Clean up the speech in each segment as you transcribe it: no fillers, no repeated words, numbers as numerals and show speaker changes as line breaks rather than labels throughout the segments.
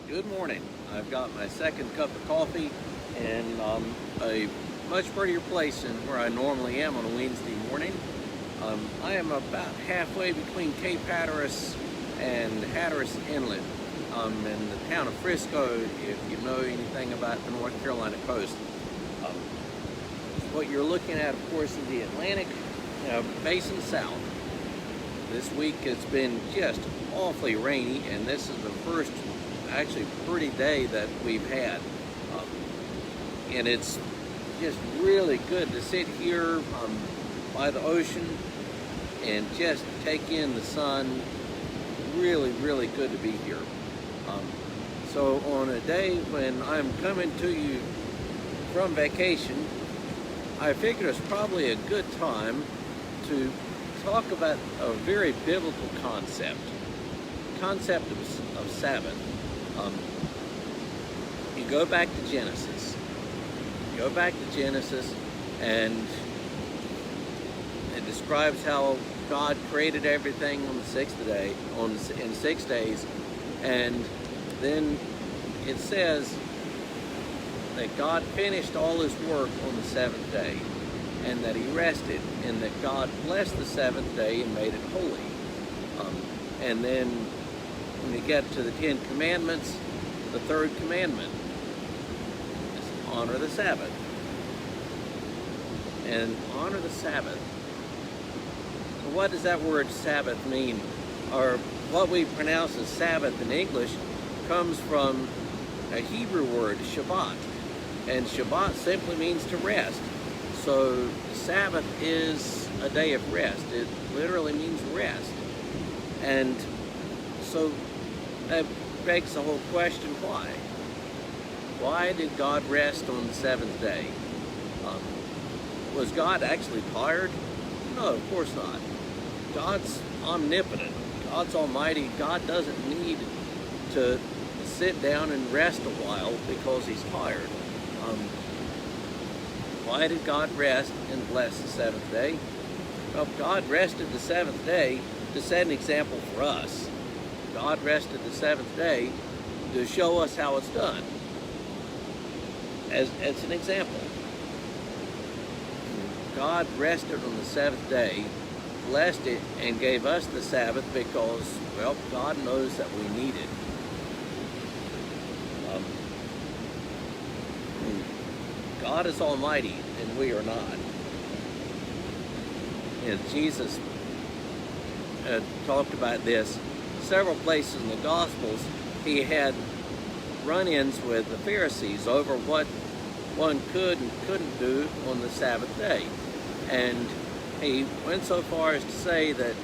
Good morning. I've got my second cup of coffee and a much prettier place than where I normally am on a Wednesday morning. I am about halfway between Cape Hatteras and Hatteras Inlet in the town of Frisco, if you know anything about the North Carolina coast. Um, what you're looking at, of course, is the Atlantic Basin South. This week it's been just awfully rainy, and this is the first actually pretty day that we've had. And it's just really good to sit here by the ocean and just take in the sun. Really, really good to be here. So on a day when I'm coming to you from vacation, I figured it's probably a good time to talk about a very biblical concept of Sabbath. You go back to Genesis. And it describes how God created everything on the sixth day, in 6 days, and then it says that God finished all His work on the seventh day, and that He rested, and that God blessed the seventh day and made it holy. And then when you get to the Ten Commandments, the third commandment is honor the Sabbath. And honor the Sabbath. So what does that word Sabbath mean? Or what we pronounce as Sabbath in English comes from a Hebrew word, Shabbat. And Shabbat simply means to rest. So Sabbath is a day of rest. It literally means rest. And so that begs the whole question, why? Why did God rest on the seventh day? Was God actually tired? No, of course not. God's omnipotent. God's almighty. God doesn't need to sit down and rest a while because He's tired. Why did God rest and bless the seventh day? Well, God rested the seventh day to set an example for us. God rested the seventh day to show us how it's done. As an example, God rested on the seventh day, blessed it, and gave us the Sabbath because, well, God knows that we need it. God is almighty, and we are not. And Jesus talked about this several places in the Gospels. He had run-ins with the Pharisees over what one could and couldn't do on the Sabbath day. And he went so far as to say that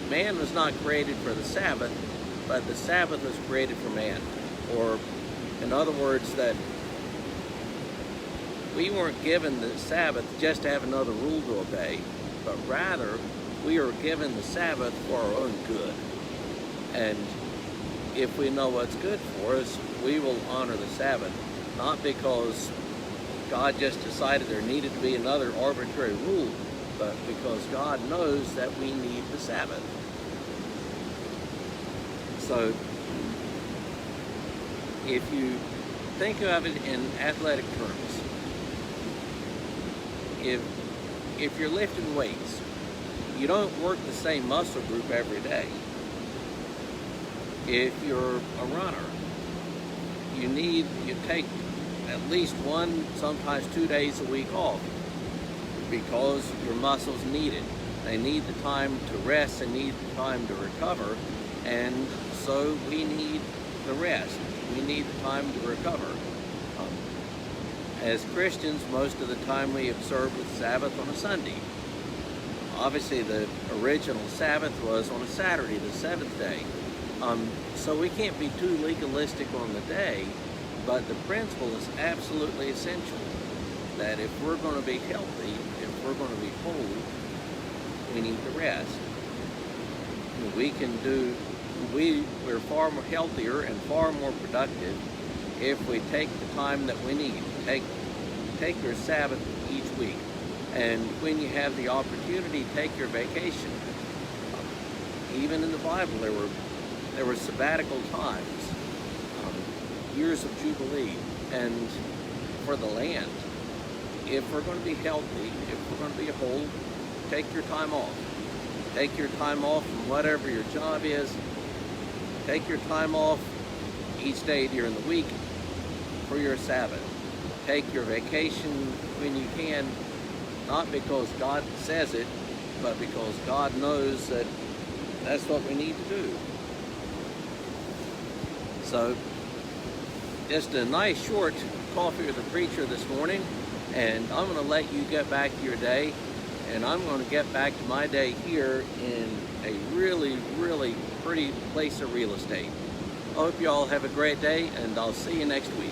man was not created for the Sabbath, but the Sabbath was created for man. Or, in other words, that we weren't given the Sabbath just to have another rule to obey, but rather we are given the Sabbath for our own good. And if we know what's good for us, we will honor the Sabbath, not because God just decided there needed to be another arbitrary rule, but because God knows that we need the Sabbath. So, if you think of it in athletic terms, if you're lifting weights, you don't work the same muscle group every day. If you're a runner, you take at least 1, sometimes 2 days a week off because your muscles need it. They need the time to rest, they need the time to recover, and so we need the rest. We need the time to recover. As Christians, most of the time we observe the Sabbath on a Sunday. Obviously, the original Sabbath was on a Saturday, the seventh day. So we can't be too legalistic on the day, but the principle is absolutely essential that if we're going to be healthy, if we're going to be whole, we need to rest. We're far more healthier and far more productive if we take the time that we need. Take your Sabbath each week. And when you have the opportunity, take your vacation. Even in the Bible, there were There were sabbatical times, years of Jubilee, and for the land. If we're going to be healthy, if we're going to be whole, take your time off. Take your time off from whatever your job is. Take your time off each day during the week for your Sabbath. Take your vacation when you can, not because God says it, but because God knows that that's what we need to do. So, just a nice short coffee with the preacher this morning, and I'm going to let you get back to your day, and I'm going to get back to my day here in a really, really pretty place of real estate. I hope you all have a great day, and I'll see you next week.